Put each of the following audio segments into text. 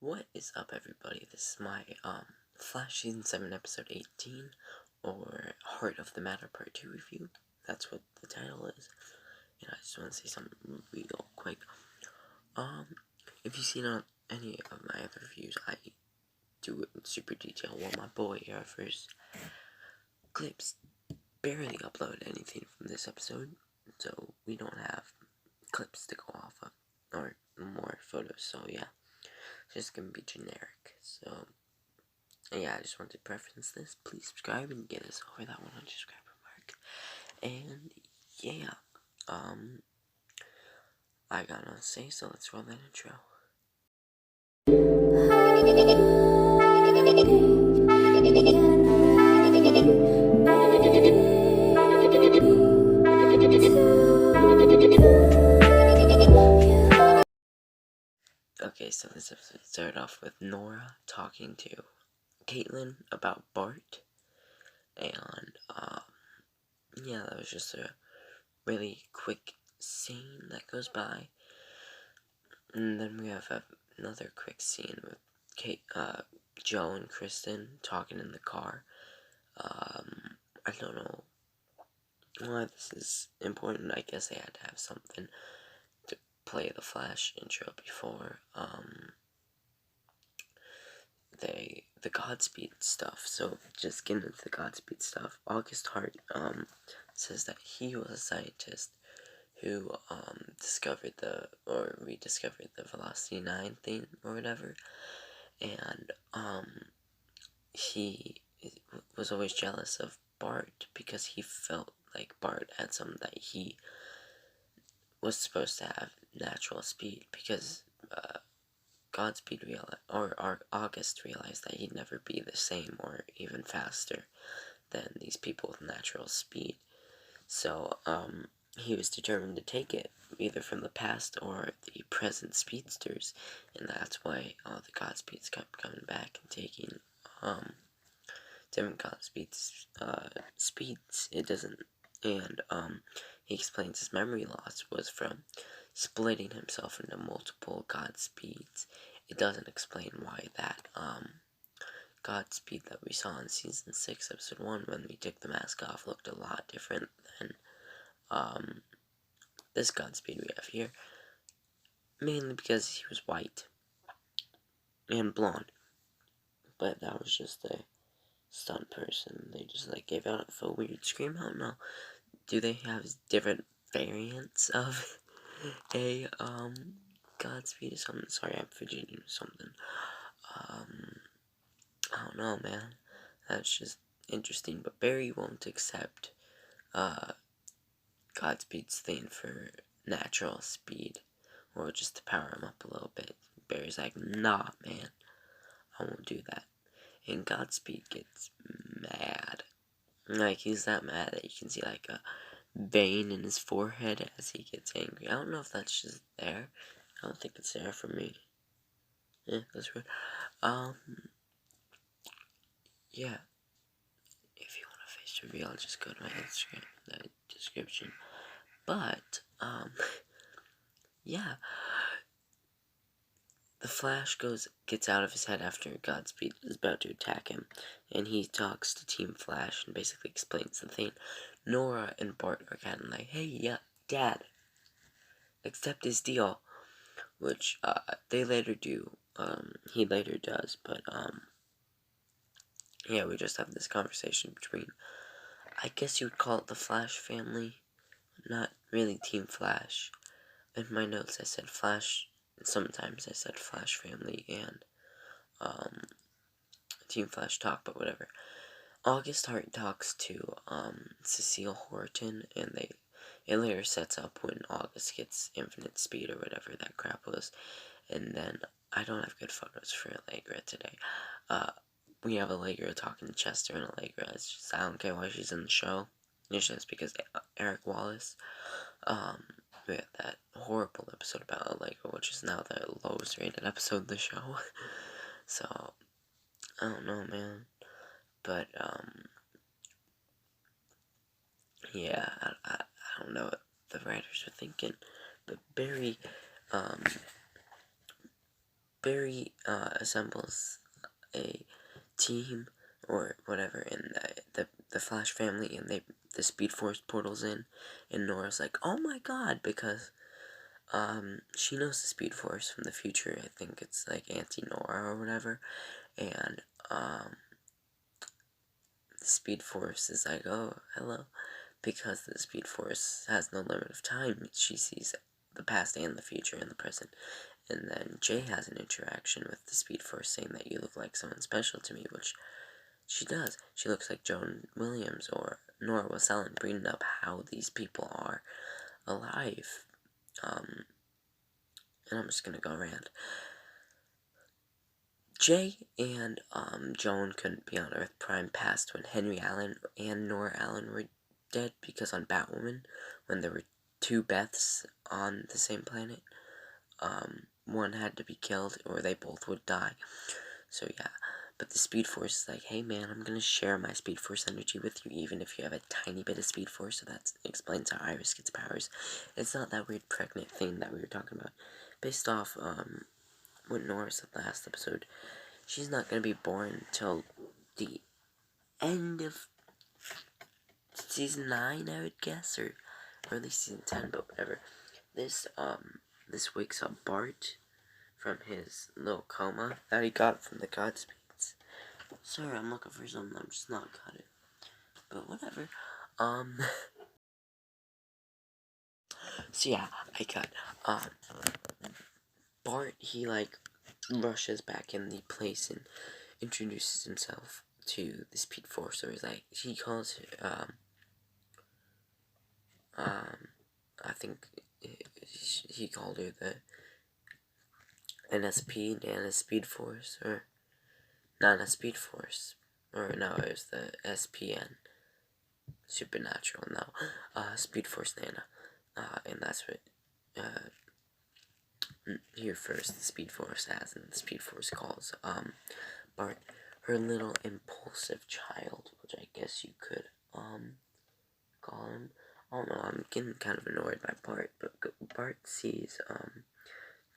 What is up, everybody? This is my Flash Season 7 Episode 18, or Heart of the Matter Part 2 review. That's what the title is. And I just want to say something real quick. If you've seen any of my other reviews, I do it in super detail. Well, my boy Arrowverse clips barely upload anything from this episode, so we don't have clips to go off of, or more photos, so yeah. It's just gonna be generic. So yeah, I just wanted to preference this. Please subscribe and get us over that 100 subscriber mark. And yeah, I got nothing to say, so let's roll that intro. Okay, so this episode started off with Nora talking to Caitlin about Bart, and yeah, that was just a really quick scene that goes by, and then we have another quick scene with Joe and Kristen talking in the car. I don't know why this is important. I guess they had to have something to play the Flash intro before the Godspeed stuff. So just getting into the Godspeed stuff, August Hart says that he was a scientist who rediscovered the Velocity 9 thing or whatever, and he was always jealous of Bart because he felt like Bart had something that he was supposed to have, natural speed, because August realized that he'd never be the same or even faster than these people with natural speed. So he was determined to take it, either from the past or the present speedsters, and that's why all the Godspeeds kept coming back and taking different Godspeeds speeds. It doesn't, and he explains his memory loss was from splitting himself into multiple Godspeeds. It doesn't explain why that Godspeed that we saw in Season 6, Episode 1, when we took the mask off, looked a lot different than this Godspeed we have here. Mainly because he was white and blonde. But that was just a stunt person. They just gave out a weird scream. I don't know. Do they have different variants of a Godspeed or something? Sorry, I'm fidgeting or something. I don't know, man. That's just interesting. But Barry won't accept Godspeed's thing for natural speed, or just to power him up a little bit. Barry's like, nah, man, I won't do that. And Godspeed gets mad. He's that mad that you can see a vein in his forehead as he gets angry. I don't know if that's just there. I don't think it's there for me. Yeah, that's weird. Yeah. If you want a face reveal, I'll just go to my Instagram, the description. But, yeah. The Flash gets out of his head after Godspeed is about to attack him, and he talks to Team Flash and basically explains the thing. Nora and Bart are kind of like, hey, yeah, Dad, accept his deal, which they later do. He later does, but yeah, we just have this conversation between, I guess you would call it the Flash family, not really Team Flash. In my notes I said Flash. Sometimes I said Flash family and Team Flash talk, but whatever. August Hart talks to Cecile Horton, and it later sets up when August gets infinite speed or whatever that crap was. And then I don't have good photos for Allegra today. We have Allegra talking to Chester, and Allegra is just, I don't care why she's in the show. It's just because Eric Wallace. We had that horrible episode about Allegra, which is now the lowest rated episode of the show. So, I don't know, man. But, yeah, I don't know what the writers were thinking. But Barry, Barry assembles a team or whatever in the Flash family, and the Speed Force portals in, and Nora's like, oh my god, because she knows the Speed Force from the future. I think it's like Auntie Nora or whatever, and the Speed Force is like, oh, hello, because the Speed Force has no limit of time. She sees the past and the future and the present. And then Jay has an interaction with the Speed Force saying that you look like someone special to me, which she does. She looks like Joan Williams or Nora Wessellen, bringing up how these people are alive. And I'm just gonna go rant. Jay and Joan couldn't be on Earth Prime past when Henry Allen and Nora Allen were dead, because on Batwoman, when there were two Beths on the same planet, one had to be killed or they both would die. So yeah, but the Speed Force is like, hey man, I'm gonna share my Speed Force energy with you, even if you have a tiny bit of Speed Force. So that explains how Iris gets powers. It's not that weird pregnant thing that we were talking about. Based off what Nora said last episode, she's not gonna be born till the end of season 9, I would guess, or early season 10, but whatever. This wakes up Bart from his little coma that he got from the Godspeeds. Sorry, I'm looking for something, I'm just not got it. But whatever. So yeah, I got, Bart, he, like, rushes back in the place and introduces himself to the Speed Force, so he's like, he calls, I think he called her the NSP, Nana Speed Force, or Nana Speed Force, or no, it was the SPN, Supernatural, no, Speed Force Nana, and that's what, he refers to the Speed Force as, and the Speed Force calls, Bart, her little impulsive child, which I guess you could, call him. I don't know, I'm getting kind of annoyed by Bart, but Bart sees,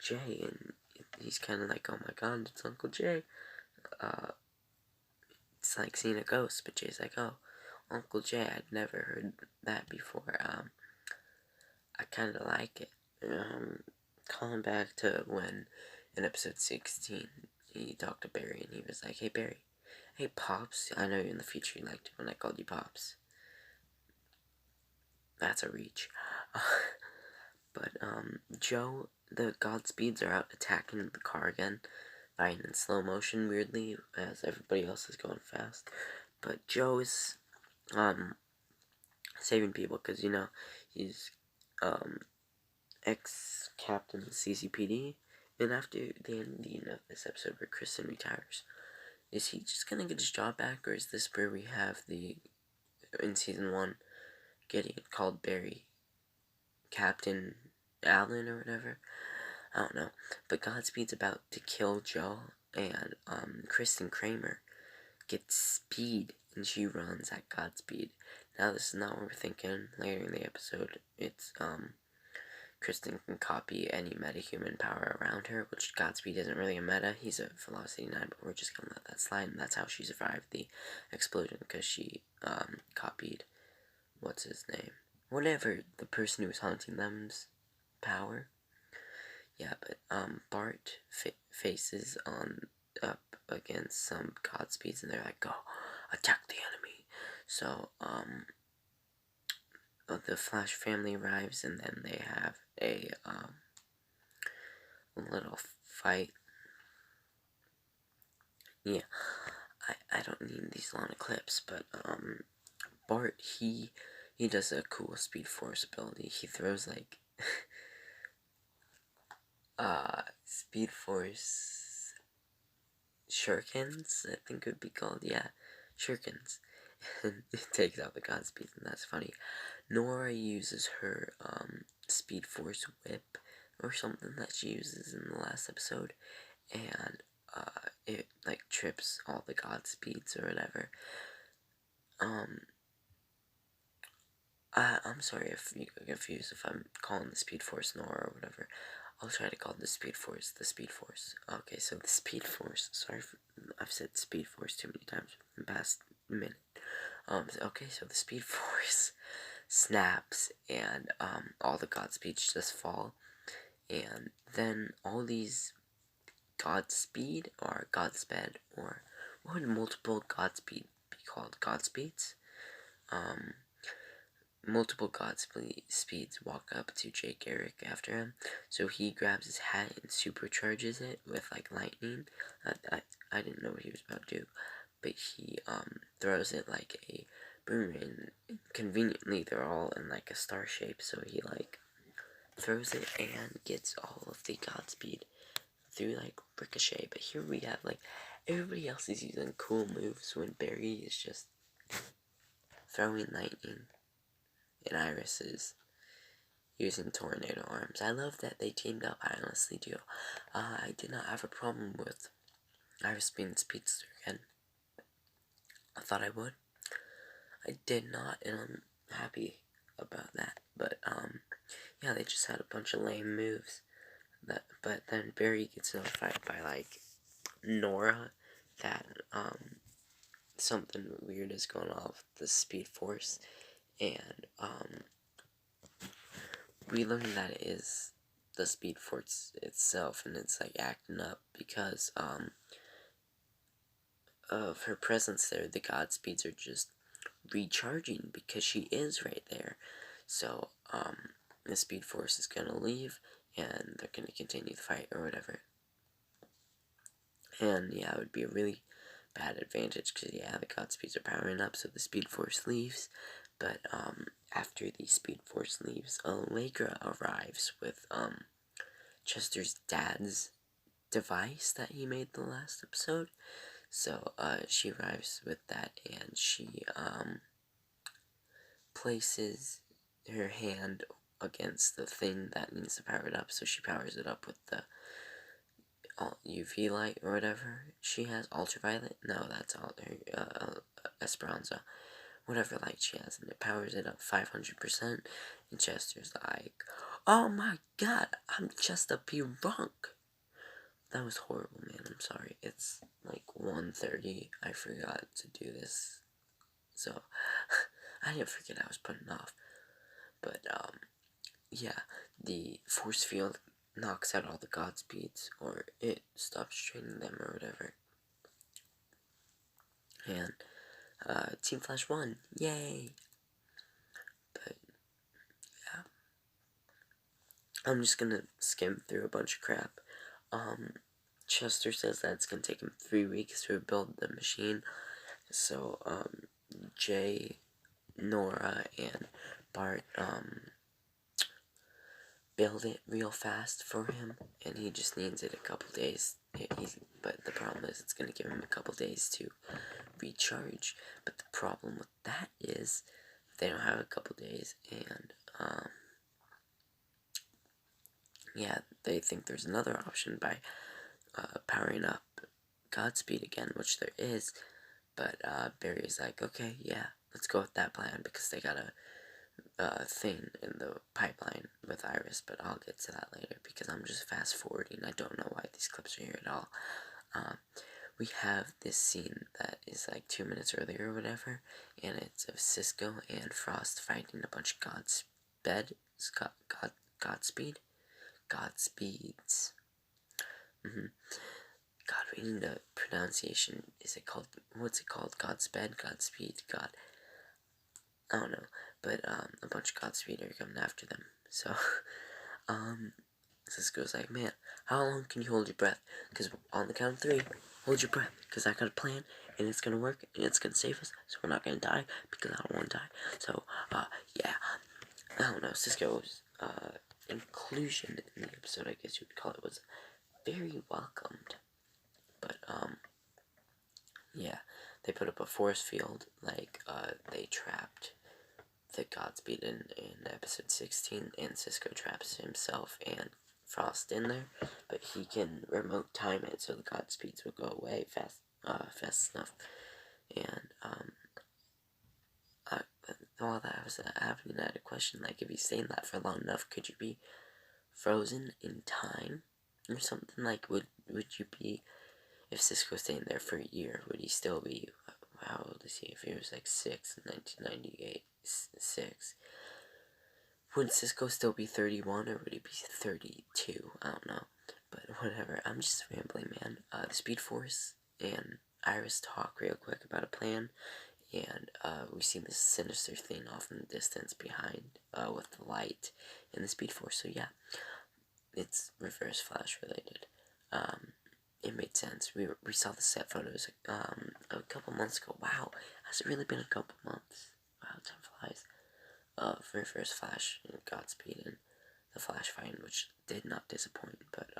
Jay, and he's kind of like, oh my god, it's Uncle Jay. It's like seeing a ghost, but Jay's like, oh, Uncle Jay, I'd never heard that before. I kind of like it. Calling back to when, in episode 16, he talked to Barry, and he was like, hey, Barry, hey, Pops, I know in the future you liked it when I called you Pops. That's a reach. But, Joe, the Godspeeds are out attacking the car again, fighting in slow motion, weirdly, as everybody else is going fast. But Joe is, saving people, because, you know, he's, ex-captain of the CCPD, and after the ending of this episode where Kristen retires, is he just gonna get his job back, or is this where we have in season 1, getting called Barry Captain Allen or whatever? I don't know, but Godspeed's about to kill Joe, and Kristen Kramer gets speed, and she runs at Godspeed. Now this is not what we're thinking. Later in the episode, it's Kristen can copy any metahuman power around her, which Godspeed isn't really a meta. He's a Velocity 9, but we're just gonna let that slide, and that's how she survived the explosion, because she copied what's his name, whatever, the person who was haunting them's power. Yeah, but Bart faces up against some Godspeeds, and they're like, go, attack the enemy. So, the Flash family arrives, and then they have a little fight. Yeah, I don't need these long clips, but, Bart, he does a cool Speed Force ability. He throws, like, Speed Force shurikens, I think it would be called, yeah, shurikens. And it takes out the Godspeed, and that's funny. Nora uses her, Speed Force whip, or something that she uses in the last episode, and, it, like, trips all the Godspeeds or whatever. I'm sorry if you get confused if I'm calling the Speed Force Nora or whatever. I'll try to call the Speed Force the Speed Force. Okay, so the Speed Force. Sorry, I've said Speed Force too many times in the past minute. Okay, so the Speed Force snaps, and all the Godspeeds just fall, and then all these Godspeed or Godsped, or what would multiple Godspeed be called? Godspeeds? Multiple Godspeeds walk up to Jake Eric after him, so he grabs his hat and supercharges it with like lightning. I didn't know what he was about to do, but he throws it like a boomerang. Conveniently, they're all in like a star shape, so he like throws it and gets all of the Godspeed through like ricochet. But here we have like everybody else is using cool moves when Barry is just throwing lightning, and Iris is using tornado arms. I love that they teamed up. I honestly do. I did not have a problem with Iris being the speedster again. I thought I would. I did not, and I'm happy about that. But yeah, they just had a bunch of lame moves. But then Barry gets notified by like Nora that something weird is going on with the Speed Force, and we learn that it is the Speed Force itself, and it's like acting up because of her presence there. The Godspeeds are just recharging because she is right there. So the Speed Force is gonna leave, and they're gonna continue the fight or whatever. And yeah, it would be a really bad advantage because yeah, the Godspeeds are powering up, so the Speed Force leaves. But after the Speed Force leaves, Allegra arrives with Chester's dad's device that he made the last episode. So she arrives with that, and she places her hand against the thing that needs to power it up. So she powers it up with the UV light or whatever she has. Ultraviolet? No, that's all her Esperanza. Whatever light she has, and it powers it up 500%. And Chester's like, "Oh my god, I'm just a drunk." That was horrible, man. I'm sorry. It's like 1:30. I forgot to do this, so I didn't forget I was putting off. But yeah, the force field knocks out all the Godspeeds, or it stops training them or whatever. And Team Flash won, yay! But yeah, I'm just gonna skim through a bunch of crap. Chester says that it's gonna take him 3 weeks to rebuild the machine. So Jay, Nora, and Bart build it real fast for him, and he just needs it a couple days. But the problem is it's gonna give him a couple days to recharge. But the problem with that is they don't have a couple days, and yeah, they think there's another option by powering up Godspeed again, which there is. But Barry's like, okay, yeah, let's go with that plan because they got a thing in the pipeline with Iris, but I'll get to that later because I'm just fast forwarding. I don't know why these clips are here at all. We have this scene that is like 2 minutes earlier or whatever, and it's of Cisco and Frost fighting a bunch of Godspeeds. God, we need a pronunciation. Is it called, what's it called? Godspeed, God. I don't know, but a bunch of Godspeed are coming after them. So, Cisco's like, man, how long can you hold your breath? Because on the count of 3, hold your breath. Because I got a plan, and it's gonna work, and it's gonna save us. So we're not gonna die because I don't want to die. So, yeah, I don't know. Cisco's inclusion in the episode, I guess you would call it, was very welcomed. But yeah, they put up a force field, like they trapped the Godspeed in episode 16, and Cisco traps himself and Frost in there, but he can remote time it so the Godspeeds will go away fast enough. And while that was happening, I had a question, like, if you stay in that for long enough, could you be frozen in time or something? Like, would you be, if Cisco stayed there for a year, would he still be, how old is he? If he was like 6 in 1998, 6, would Cisco still be 31 or would he be 32? I don't know. But whatever, I'm just rambling, man. The Speed Force and Iris talk real quick about a plan, and we see this sinister thing off in the distance behind with the light and the Speed Force. So yeah, it's Reverse Flash related. It made sense. We saw the set photos a couple months ago. Wow, has it really been a couple months? Wow, time flies. For Reverse Flash and Godspeed and the Flash fight, which did not disappoint. But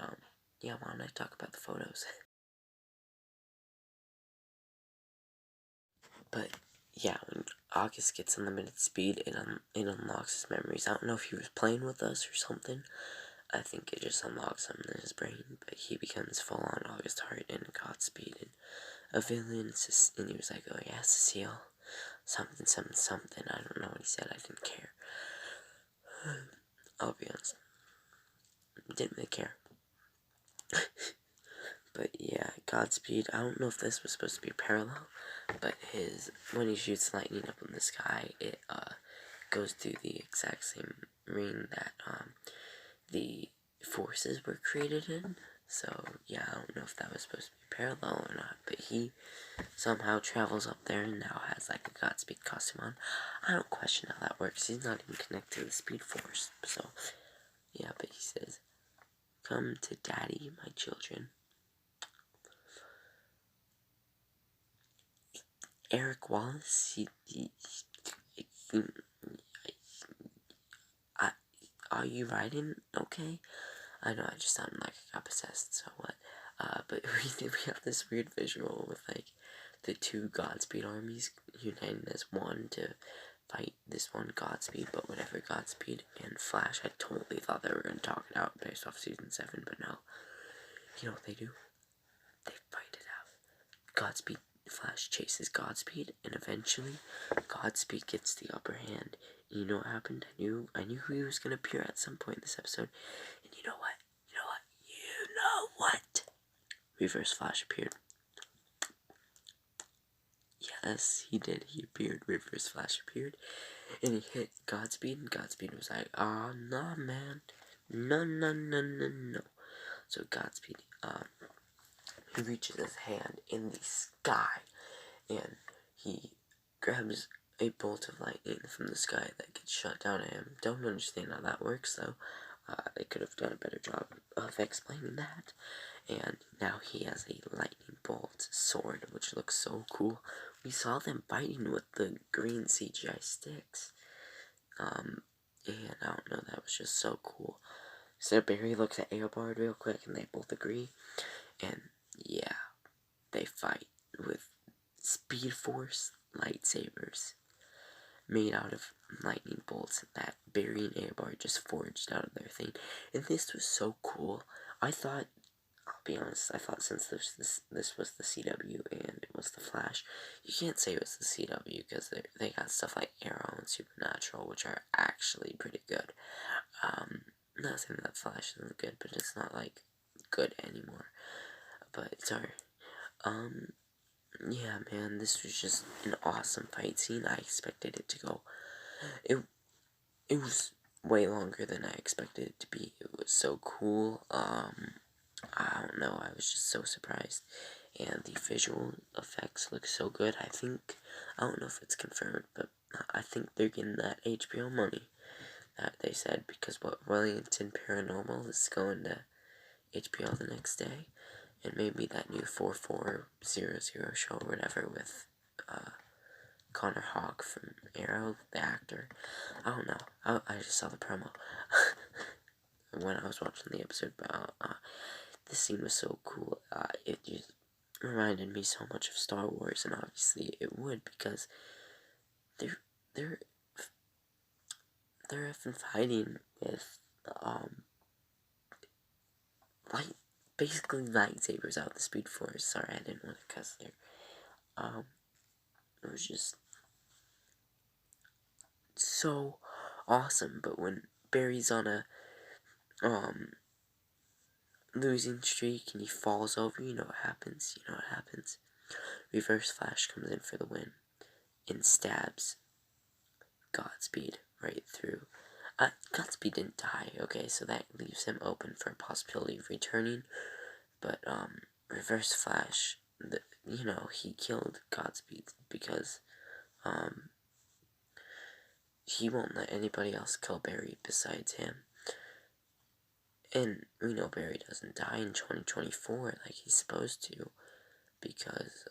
yeah, why don't I talk about the photos? But yeah, when August gets unlimited speed, it unlocks his memories. I don't know if he was playing with us or something. I think it just unlocks something in his brain, but he becomes full-on August Heart and Godspeed and a villain, and he was like, oh yeah, Cecile, something, something, something. I don't know what he said, I didn't care. I'll be honest, didn't really care. But yeah, Godspeed, I don't know if this was supposed to be parallel, but when he shoots lightning up in the sky, it goes through the exact same ring that the forces were created in. So yeah, I don't know if that was supposed to be parallel or not, but he somehow travels up there and now has like a Godspeed costume on. I don't question how that works. He's not even connected to the Speed Force. So yeah, but he says, "Come to Daddy, my children." Eric Wallace, are you writing okay? I know I just sounded like I got possessed, so what? But we have this weird visual with like the two Godspeed armies uniting as one to fight this one Godspeed, but whatever, Godspeed and Flash. I totally thought they were going to talk it out based off season 7, but no. You know what they do? They fight it out. Godspeed, Flash chases Godspeed, and eventually Godspeed gets the upper hand. And you know what happened? I knew he was going to appear at some point in this episode. And you know what? Reverse Flash appeared. Yes, he did. He appeared. Reverse Flash appeared. And he hit Godspeed. And Godspeed was like, "Ah, nah, man. No. So Godspeed, he reaches his hand in the sky. And he grabs a bolt of lightning from the sky that gets shot down at him. Don't understand how that works, though. They could have done a better job of explaining that. And now he has a lightning bolt sword, which looks so cool. We saw them fighting with the green CGI sticks. And I don't know, that was just so cool. So Barry looks at Eobard real quick, and they both agree. And yeah, they fight with Speed Force lightsabers made out of lightning bolts that Barry and Eobard just forged out of their thing. And this was so cool. I'll be honest, I thought since this was the CW and it was the Flash, you can't say it was the CW because they got stuff like Arrow and Supernatural, which are actually pretty good. Not saying that Flash isn't good, but it's not like good anymore. But it's alright. Yeah, man, this was just an awesome fight scene. I expected it to go. It was way longer than I expected it to be. It was so cool. I don't know, I was just so surprised. And the visual effects look so good. I don't know if it's confirmed, but I think they're getting that HBO money that they said, because what Wellington Paranormal is going to HBO the next day, and maybe that new 4400 show or whatever with Connor Hawke from Arrow, the actor. I don't know. I just saw the promo when I was watching the episode about this scene was so cool. It just reminded me so much of Star Wars, and obviously it would, because they're been fighting with basically lightsabers out the Speed Force. Sorry, I didn't want to cuss there. It was just so awesome. But when Barry's on a losing streak and he falls over. You know what happens. Reverse Flash comes in for the win and stabs Godspeed right through. Godspeed didn't die, okay, so that leaves him open for a possibility of returning. But Reverse Flash, he killed Godspeed because he won't let anybody else kill Barry besides him. And we know Barry doesn't die in 2024 like he's supposed to, because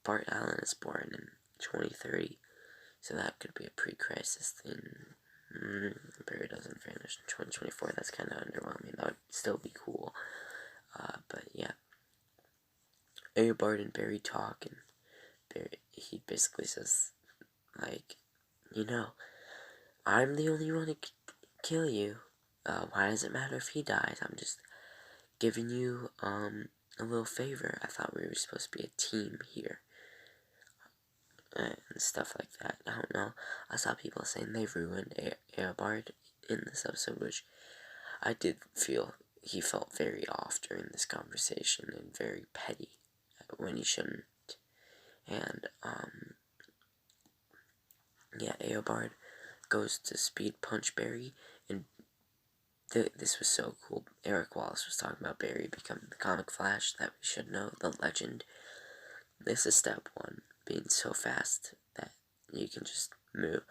Bart Allen is born in 2030, so that could be a pre-crisis thing. Barry doesn't vanish in 2024. That's kind of underwhelming. That would still be cool. But yeah, Bart and Barry talk, and he basically says, like, I'm the only one to kill you. Why does it matter if he dies? I'm just giving you a little favor. I thought we were supposed to be a team here. And stuff like that. I don't know. I saw people saying they ruined Bart in this episode, which I did feel he felt very off during this conversation and very petty when he shouldn't. And yeah, Eobard goes to speed punch Barry, and this was so cool. Eric Wallace was talking about Barry becoming the comic Flash that we should know, the legend. This is step one, being so fast that you can just move.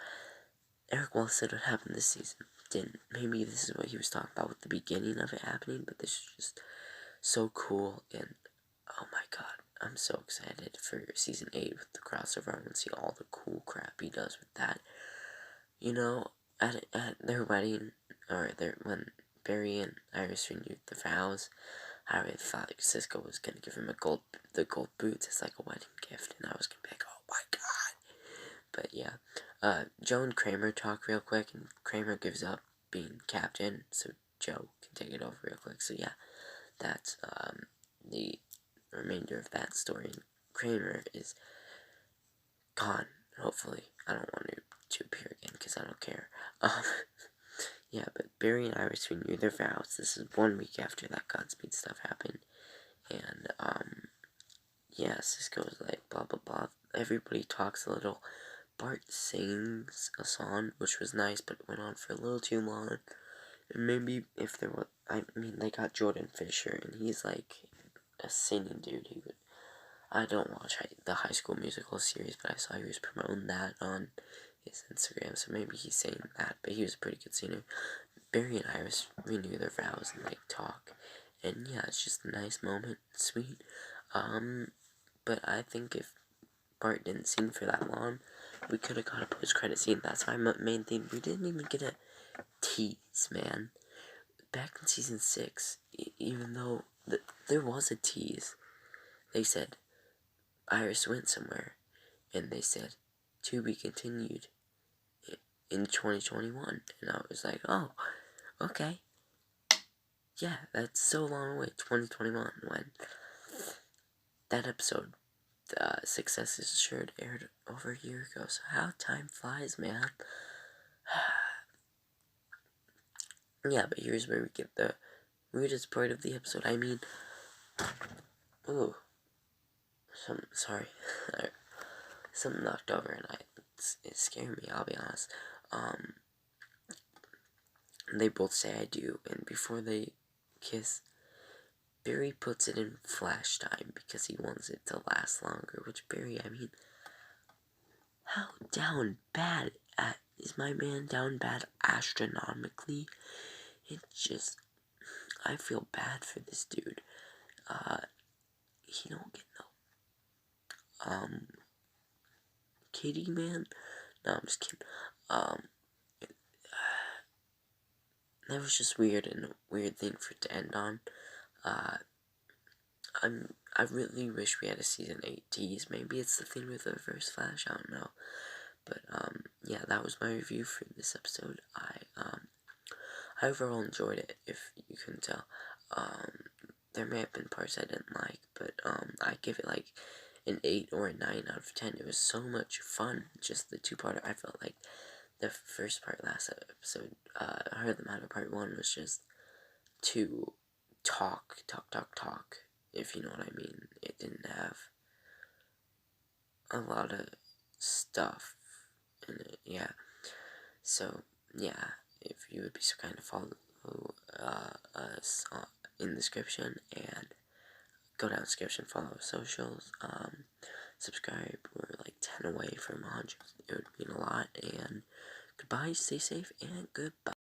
Eric Wallace said what happened this season didn't. Maybe this is what he was talking about with the beginning of it happening, but this is just so cool, and oh my god, I'm so excited for season 8 with the crossover. I want to see all the cool crap he does with that. At their wedding, when Barry and Iris renewed the vows, I really thought like, Cisco was gonna give him the gold boots as like a wedding gift, and I was gonna be like, oh my god. But yeah, Joe and Kramer talk real quick, and Kramer gives up being captain, so Joe can take it over real quick. So yeah, that's the remainder of that story. And Kramer is gone, hopefully. I don't want to appear again because I don't care. Yeah, but Barry and Iris renew their vows. This is 1 week after that Godspeed stuff happened. And, yeah, Cisco's like, blah, blah, blah. Everybody talks a little. Bart sings a song, which was nice, but it went on for a little too long. And maybe if there was, they got Jordan Fisher, and he's like a singing dude. I don't watch the High School Musical series, but I saw he was promoting that on his Instagram, so maybe he's saying that, but he was a pretty good singer. Barry and Iris renew their vows and talk, and yeah, it's just a nice moment, sweet. But I think if Bart didn't sing for that long, we could have got a post-credit scene. That's my main thing. We didn't even get a tease, man. Back in season 6, even though there was a tease, they said Iris went somewhere, and they said to be continued in 2021, and I was like, oh, okay, yeah, that's so long away, 2021, when that episode, Success is Assured, aired over a year ago. So how time flies, man. Yeah, but here's where we get the weirdest part of the episode. Ooh, sorry, something knocked over, and it scared me, I'll be honest. They both say I do, and before they kiss, Barry puts it in flash time because he wants it to last longer, which Barry, how down bad is my man down bad astronomically? I feel bad for this dude. He don't get no, kitty man? No, I'm just kidding. That was just weird and a weird thing for it to end on. I really wish we had a season 8 tease. Maybe it's the thing with the Reverse Flash, I don't know. But, yeah, that was my review for this episode. I overall enjoyed it, if you couldn't tell. There may have been parts I didn't like, but, I give it, like, an 8 or a 9 out of 10. It was so much fun, just the two-parter. I felt like the first part last episode, Heard the Matter Part 1 was just to talk, if you know what I mean. It didn't have a lot of stuff in it, yeah. So, yeah, if you would be so kind to follow us in the description, and go down the description, follow our socials, subscribe. We're like 10 away from 100. It would mean a lot, and goodbye, stay safe, and goodbye.